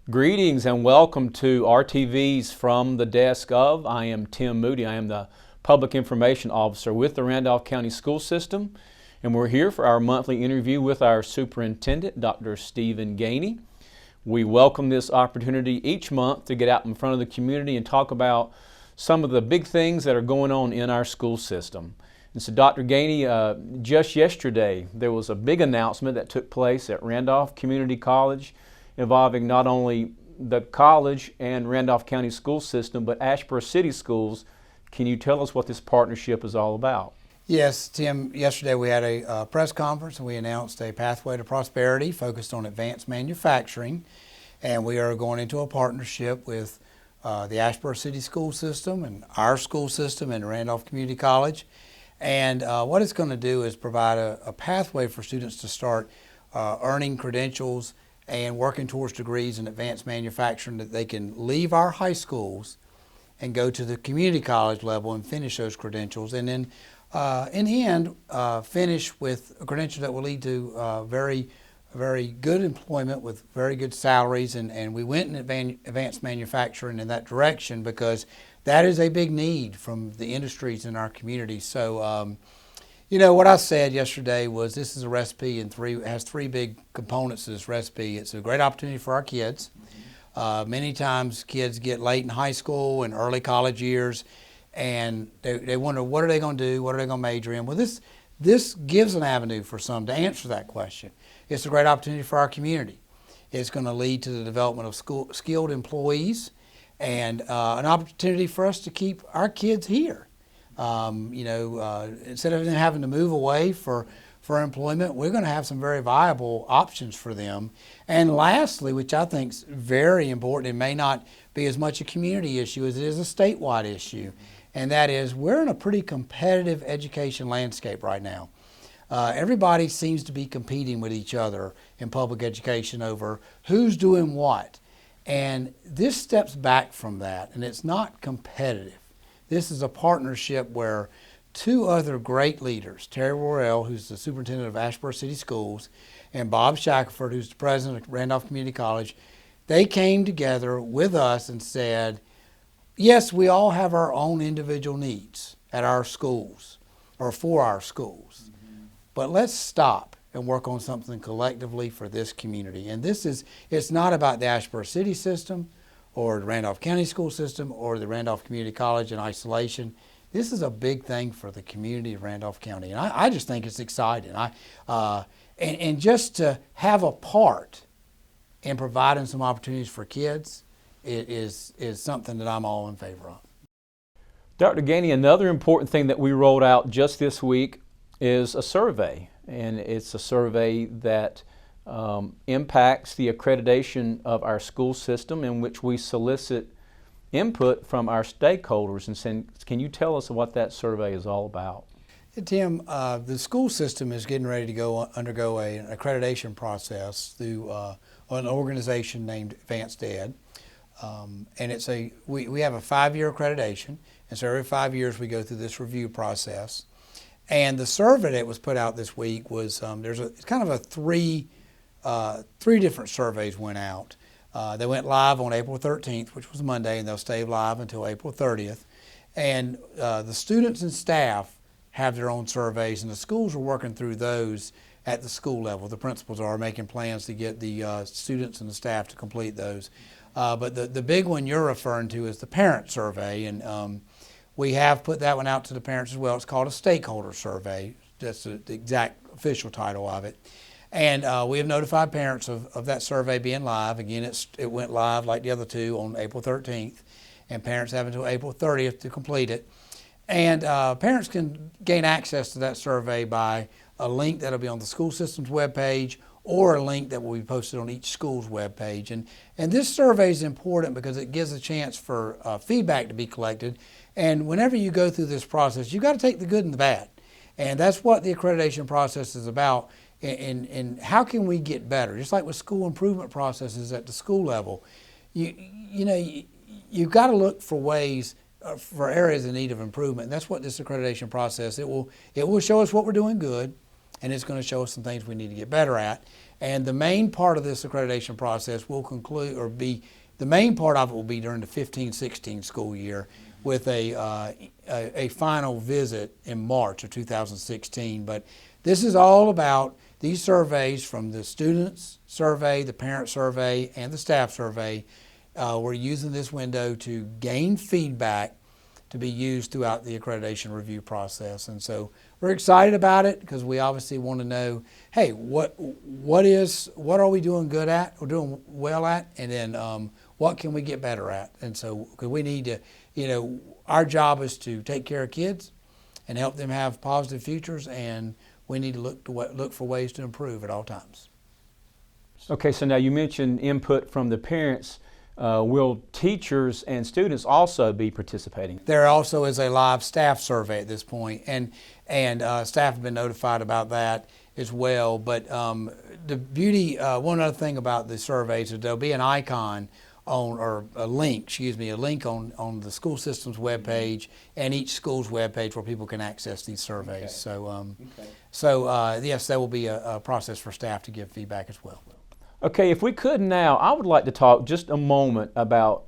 Greetings and welcome to RTV's From the Desk of. I am Tim Moody. I am the Public Information Officer with the Randolph County School System, and we're here for our monthly interview with our Superintendent, Dr. Stephen Gainey. We welcome this opportunity each month to get out in front of the community and talk about some of the big things that are going on in our school system. And so Dr. Gainey, just yesterday there was a big announcement that took place at Randolph Community College involving not only the college and Randolph County School System, but Asheboro City Schools. Can you tell us what this partnership is all about? Yes, Tim, yesterday we had a press conference and we announced a pathway to prosperity focused on advanced manufacturing, and we are going into a partnership with the Asheboro City School System and our school system and Randolph Community College. And what it's going to do is provide a pathway for students to start earning credentials and working towards degrees in advanced manufacturing, that they can leave our high schools and go to the community college level and finish those credentials, and then in the end finish with a credential that will lead to very good employment with very good salaries. And we went in advanced manufacturing in that direction because that is a big need from the industries in our community. So you know, what I said yesterday was this is a recipe and it has three big components to this recipe. It's a great opportunity for our kids. Many times kids get late in high school and early college years, and they wonder, what are they going to do? What are they going to major in? Well, this gives an avenue for some to answer that question. It's a great opportunity for our community. It's going to lead to the development of skilled employees and an opportunity for us to keep our kids here. Instead of them having to move away for employment, we're going to have some very viable options for them. And lastly, which I think is very important, it may not be as much a community issue as it is a statewide issue, and that is we're in a pretty competitive education landscape right now. Everybody seems to be competing with each other in public education over who's doing what. And this steps back from that, and it's not competitive. This is a partnership where two other great leaders, Terry Worrell, who's the superintendent of Asheboro City Schools, and Bob Shackelford, who's the president of Randolph Community College, they came together with us and said, yes, we all have our own individual needs at our schools or for our schools, but let's stop and work on something collectively for this community. And it's not about the Asheboro City System or the Randolph County School System or the Randolph Community College in isolation. This is a big thing for the community of Randolph County, and I just think it's exciting. And just to have a part in providing some opportunities for kids is something that I'm all in favor of. Dr. Gainey, another important thing that we rolled out just this week is a survey, and it's a survey that impacts the accreditation of our school system, in which we solicit input from our stakeholders. And can you tell us what that survey is all about? Hey, Tim, the school system is getting ready to undergo an accreditation process through an organization named Advanced Ed. And we have a 5-year accreditation, and so every 5 years we go through this review process. And the survey that was put out this week was it's kind of a three different surveys went out. They went live on April 13th, which was Monday, and they'll stay live until April 30th. And the students and staff have their own surveys, and the schools are working through those at the school level. The principals are making plans to get the students and the staff to complete those. But the big one you're referring to is the parent survey, and we have put that one out to the parents as well. It's called a stakeholder survey. That's the exact official title of it. And we have notified parents of that survey being live. Again, it went live like the other two on April 13th, and parents have until April 30th to complete it. And parents can gain access to that survey by a link that will be on the school system's webpage or a link that will be posted on each school's webpage. And this survey is important because it gives a chance for feedback to be collected. And whenever you go through this process, you've got to take the good and the bad. And that's what the accreditation process is about. And how can we get better? Just like with school improvement processes at the school level, you've got to look for ways, for areas in need of improvement. And that's what this accreditation process, it will show us what we're doing good, and it's going to show us some things we need to get better at. And the main part of this accreditation process will conclude, or be, the main part of it will be during the 15-16 school year, with a final visit in March of 2016. But this is all about these surveys from the students survey, the parent survey, and the staff survey. We're using this window to gain feedback to be used throughout the accreditation review process. And so we're excited about it because we obviously want to know, hey, what are we doing good at, or doing well at, and then what can we get better at? And so, because we need to, our job is to take care of kids and help them have positive futures, and we need to look for ways to improve at all times. Okay, so now you mentioned input from the parents. Will teachers and students also be participating? There also is a live staff survey at this point, and staff have been notified about that as well. But the beauty, one other thing about the surveys is there'll be an icon on, or a link on the school system's webpage and each school's webpage where people can access these surveys. Okay. So yes, there will be a process for staff to give feedback as well. Okay, if we could now, I would like to talk just a moment about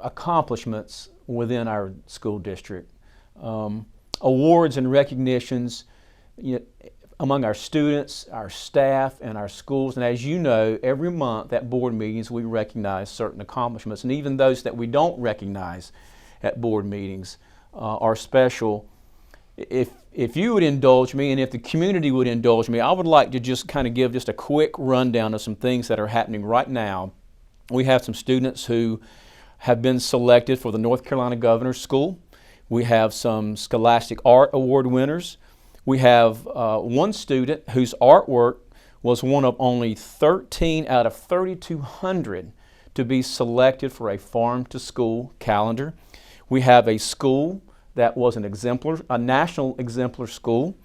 accomplishments within our school district. Awards and recognitions among our students, our staff, and our schools. And as you know, every month at board meetings we recognize certain accomplishments, and even those that we don't recognize at board meetings are special. If you would indulge me, and if the community would indulge me, I would like to just kind of give just a quick rundown of some things that are happening right now. We have some students who have been selected for the North Carolina Governor's School. We have some Scholastic Art Award winners. We have one student whose artwork was one of only 13 out of 3,200 to be selected for a Farm to School calendar. We have a school that was an exemplar, a national exemplar school.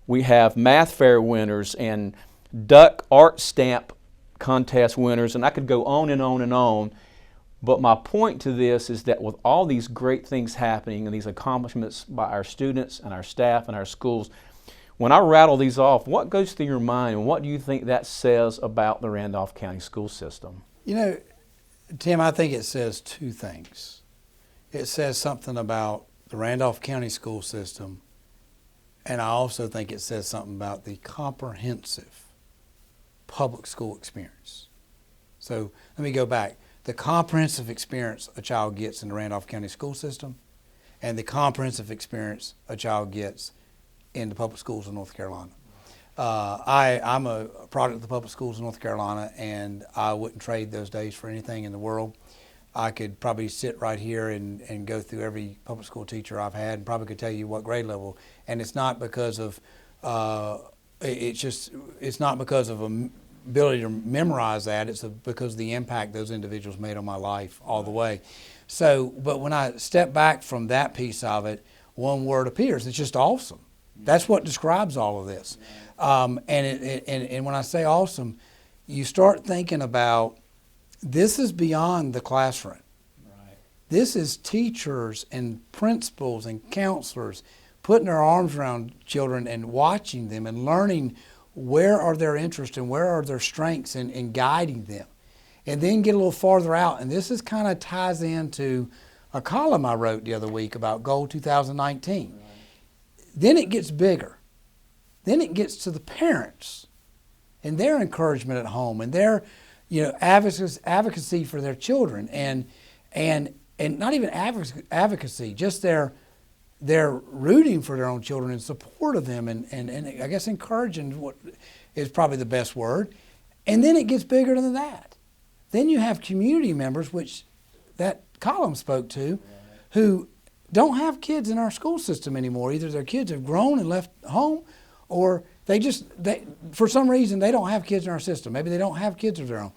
We have math fair winners and duck art stamp contest winners, and I could go on and on and on. But my point to this is that with all these great things happening and these accomplishments by our students and our staff and our schools, when I rattle these off, what goes through your mind, and what do you think that says about the Randolph County School System? Tim, I think it says two things. It says something about the Randolph County School System, and I also think it says something about the comprehensive public school experience. So let me go back. The comprehensive experience a child gets in the Randolph County School System, and the comprehensive experience a child gets in the public schools of North Carolina. I'm a product of the public schools of North Carolina, and I wouldn't trade those days for anything in the world. I could probably sit right here and go through every public school teacher I've had, and probably could tell you what grade level. And it's not because of it's not because of an ability to memorize that. It's because of the impact those individuals made on my life all the way. So, but when I step back from that piece of it, one word appears. It's just awesome. That's what describes all of this. And when I say awesome, you start thinking about, this is beyond the classroom. Right. This is teachers and principals and counselors putting their arms around children and watching them and learning where are their interests and where are their strengths, and guiding them. And then get a little farther out. And this is kind of ties into a column I wrote the other week about Goal 2019. Right. Then it gets bigger. Then it gets to the parents and their encouragement at home and their advocacy for their children, and not even advocacy, just their rooting for their own children and support of them, and I guess encouraging what is probably the best word. And then it gets bigger than that. Then you have community members, which that column spoke to, who don't have kids in our school system anymore. Either their kids have grown and left home, or they for some reason they don't have kids in our system. Maybe they don't have kids of their own.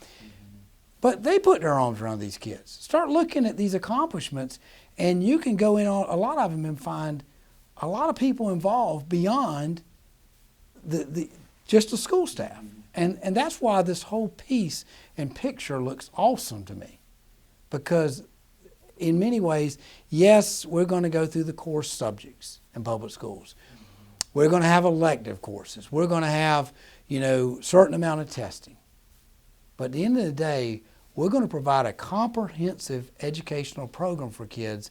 But they put their arms around these kids. Start looking at these accomplishments, and you can go in on a lot of them and find a lot of people involved beyond just the school staff. And that's why this whole piece and picture looks awesome to me. Because in many ways, yes, we're going to go through the core subjects in public schools. We're going to have elective courses. We're going to have, certain amount of testing. But at the end of the day, we're going to provide a comprehensive educational program for kids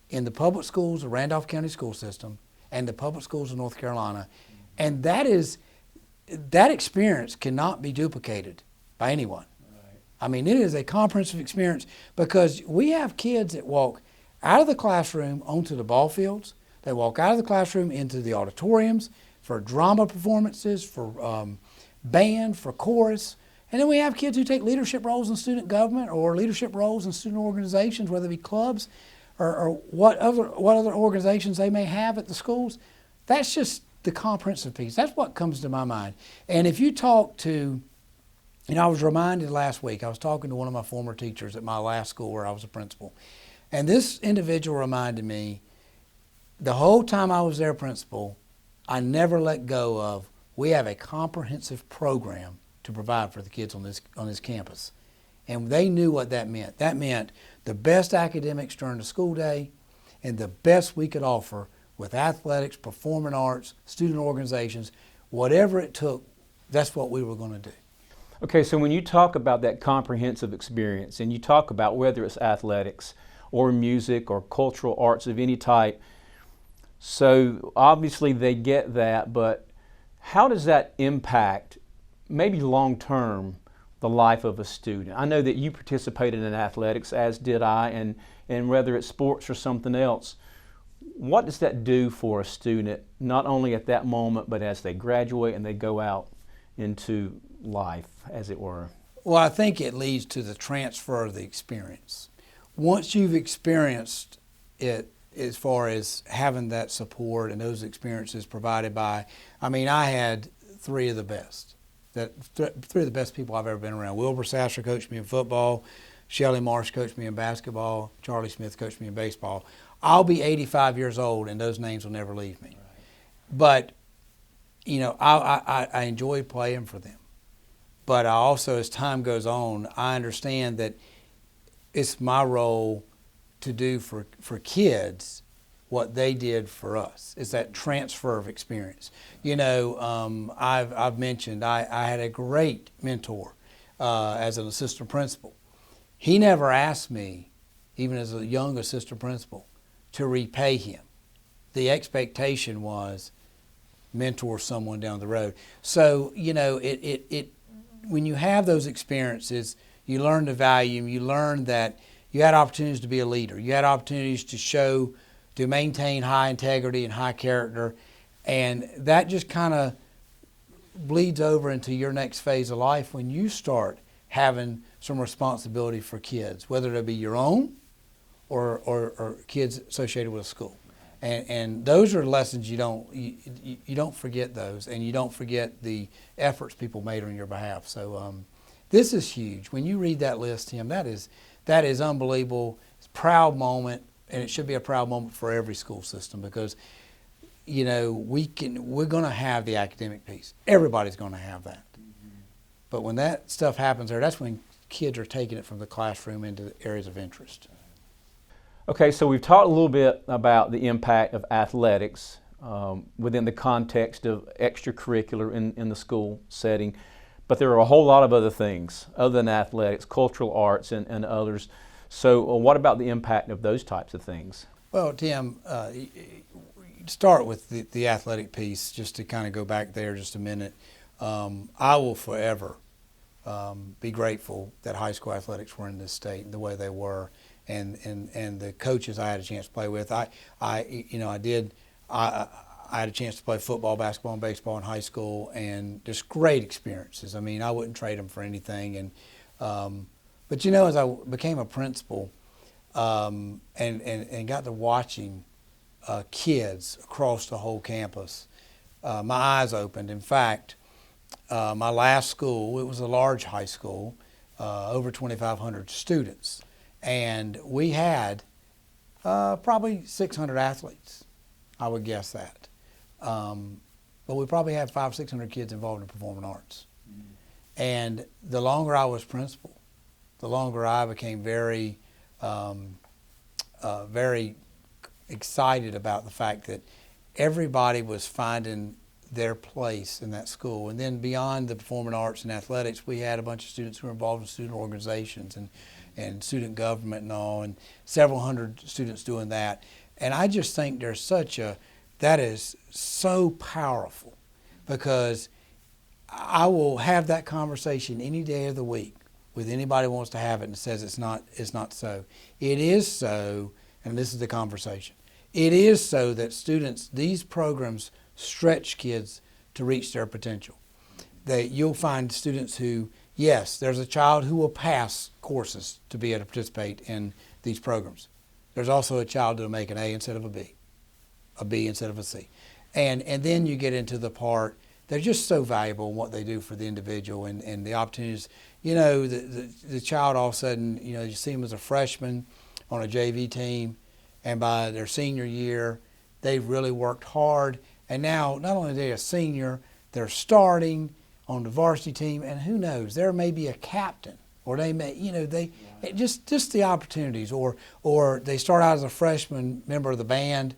in the public schools, the Randolph County School System, and the public schools of North Carolina. And that experience cannot be duplicated by anyone. Right. I mean, it is a comprehensive experience because we have kids that walk out of the classroom onto the ball fields. They walk out of the classroom into the auditoriums for drama performances, for band, for chorus. And then we have kids who take leadership roles in student government or leadership roles in student organizations, whether it be clubs or what other organizations they may have at the schools. That's just the comprehensive piece. That's what comes to my mind. And if you talk to, I was reminded last week, I was talking to one of my former teachers at my last school where I was a principal. And this individual reminded me, the whole time I was their principal, I never let go of, we have a comprehensive program to provide for the kids on this campus. And they knew what that meant. That meant the best academics during the school day and the best we could offer with athletics, performing arts, student organizations, whatever it took, that's what we were going to do. Okay, so when you talk about that comprehensive experience and you talk about whether it's athletics or music or cultural arts of any type, so obviously they get that, but how does that impact, maybe long-term, the life of a student? I know that you participated in athletics, as did I, and whether it's sports or something else, what does that do for a student, not only at that moment, but as they graduate and they go out into life, as it were? Well, I think it leads to the transfer of the experience. Once you've experienced it, as far as having that support and those experiences provided by, I had three of the best people I've ever been around. Wilbur Sasser coached me in football. Shelley Marsh coached me in basketball. Charlie Smith coached me in baseball. I'll be 85 years old and those names will never leave me. Right. But, I enjoyed playing for them. But I also, as time goes on, I understand that it's my role to do for kids what they did for us. It's that transfer of experience. I've mentioned I had a great mentor as an assistant principal. He never asked me, even as a young assistant principal, to repay him. The expectation was mentor someone down the road. So, when you have those experiences, you learn to value them. You learn that you had opportunities to be a leader. You had opportunities to maintain high integrity and high character. And that just kind of bleeds over into your next phase of life when you start having some responsibility for kids, whether it be your own or kids associated with a school. And those are lessons you don't forget those, and you don't forget the efforts people made on your behalf. So this is huge. When you read that list, Tim, that is unbelievable. It's a proud moment, and it should be a proud moment for every school system because we're going to have the academic piece. Everybody's going to have that. Mm-hmm. But when that stuff happens there, that's when kids are taking it from the classroom into areas of interest. Okay, so we've talked a little bit about the impact of athletics within the context of extracurricular in the school setting, but there are a whole lot of other things other than athletics, cultural arts and others. So what about the impact of those types of things? Well, Tim, start with the athletic piece, just to kind of go back there just a minute. I will forever be grateful that high school athletics were in this state and the way they were. And the coaches I had a chance to play with, I had a chance to play football, basketball, and baseball in high school, and just great experiences. I wouldn't trade them for anything. And but as I became a principal and got to watching kids across the whole campus, my eyes opened. In fact, my last school, it was a large high school, over 2,500 students. And we had probably 600 athletes, I would guess that. But we probably had 500 or 600 kids involved in performing arts. Mm-hmm. And the longer I was principal, the longer I became very excited about the fact that everybody was finding their place in that school. And then beyond the performing arts and athletics, we had a bunch of students who were involved in student organizations and student government and all, and several hundred students doing that. And I just think that is so powerful, because I will have that conversation any day of the week with anybody who wants to have it and says it's not so. It is so, and this is the conversation. It is so that these programs stretch kids to reach their potential. That you'll find students who, yes, there's a child who will pass courses to be able to participate in these programs. There's also a child that will make an A instead of a B instead of a C. And then you get into the part, they're just so valuable in what they do for the individual and the opportunities. You know, the child all of a sudden, you know, you see them as a freshman on a JV team, and by their senior year, they've really worked hard. And now, not only are they a senior, they're starting on the varsity team, and who knows, there may be a captain, or they may, you know, just the opportunities, or they start out as a freshman member of the band,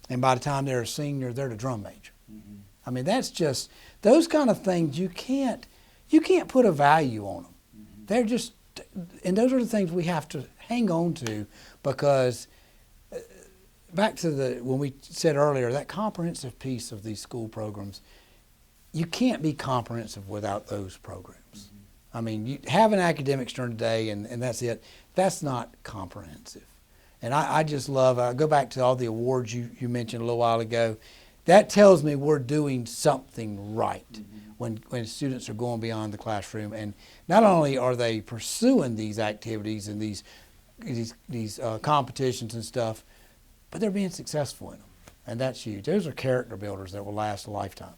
and by the time they're a senior, they're the drum major. Mm-hmm. I mean, that's just, those kind of things, you can't put a value on them. Mm-hmm. They're just, and those are the things we have to hang on to, because back to when we said earlier, that comprehensive piece of these school programs, you can't be comprehensive without those programs. Mm-hmm. I mean, you have an academics during the day and that's it. That's not comprehensive. And I just love, I go back to all the awards you mentioned a little while ago. That tells me we're doing something right. Mm-hmm. when students are going beyond the classroom. And not only are they pursuing these activities and these competitions and stuff, but they're being successful in them, and that's huge. Those are character builders that will last a lifetime.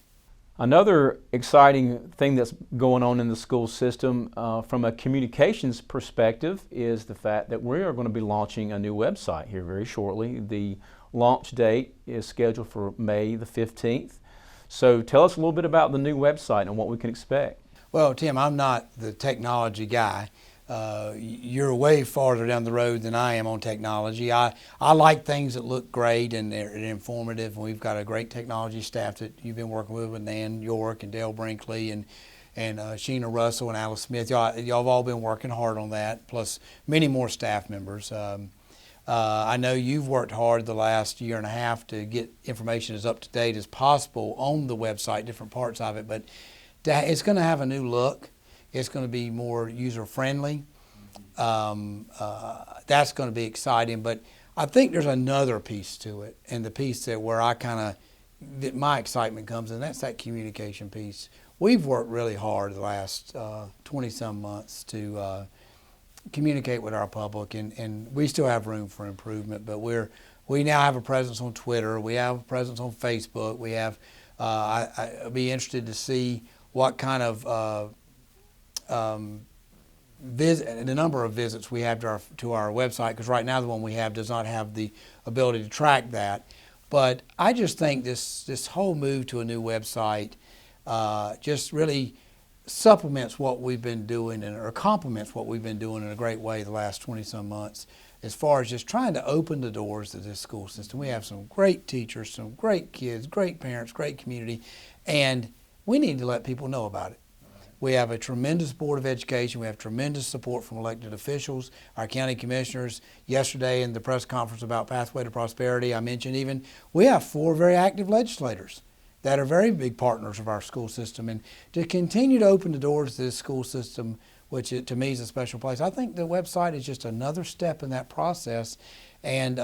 Another exciting thing that's going on in the school system from a communications perspective is the fact that we are going to be launching a new website here very shortly. The launch date is scheduled for May the 15th. So tell us a little bit about the new website and what we can expect. Well, Tim, I'm not the technology guy. You're way farther down the road than I am on technology. I like things that look great and they're informative. We've got a great technology staff that you've been working with Nan York and Dale Brinkley and Sheena Russell and Alice Smith. Y'all have all been working hard on that, plus many more staff members. I know you've worked hard the last year and a half to get information as up to date as possible on the website, different parts of it, but it's going to have a new look. It's going to be more user-friendly. That's going to be exciting. But I think there's another piece to it, and the piece that my excitement comes in, that's that communication piece. We've worked really hard the last 20-some months to communicate with our public, and we still have room for improvement. But we now have a presence on Twitter. We have a presence on Facebook. We have. I'd be interested to see what kind of the number of visits we have to our website, because right now the one we have does not have the ability to track that. But I just think this whole move to a new website just really supplements what we've been doing or complements what we've been doing in a great way the last 20-some months as far as just trying to open the doors to this school system. We have some great teachers, some great kids, great parents, great community, and we need to let people know about it. We have a tremendous Board of Education. We have tremendous support from elected officials, our county commissioners. Yesterday in the press conference about Pathway to Prosperity, I mentioned even we have 4 very active legislators that are very big partners of our school system. And to continue to open the doors to this school system, which to me is a special place, I think the website is just another step in that process. And,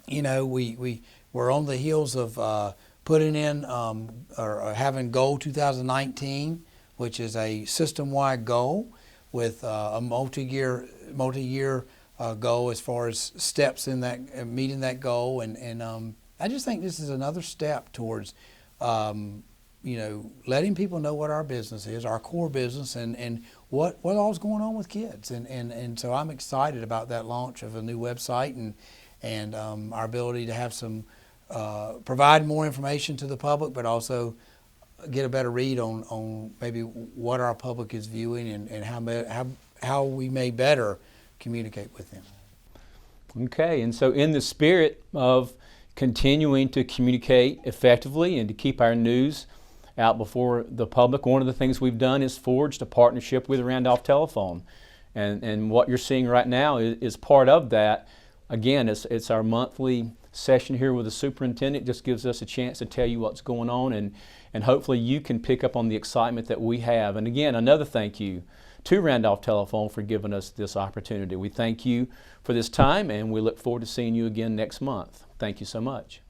you know, we're on the heels of putting in or having Goal 2019, which is a system-wide goal with a multi-year goal as far as steps in that meeting that goal, and I just think this is another step towards letting people know what our business is, our core business, and what all's going on with kids, and so I'm excited about that launch of a new website and our ability to have some provide more information to the public, but also get a better read on maybe what our public is viewing and how we may better communicate with them. Okay, and so in the spirit of continuing to communicate effectively and to keep our news out before the public. One of the things we've done is forged a partnership with Randolph Telephone. And what you're seeing right now is part of that. Again, it's our monthly session here with the superintendent. It just gives us a chance to tell you what's going on, and hopefully you can pick up on the excitement that we have. And again, another thank you to Randolph Telephone for giving us this opportunity. We thank you for this time, and we look forward to seeing you again next month. Thank you so much.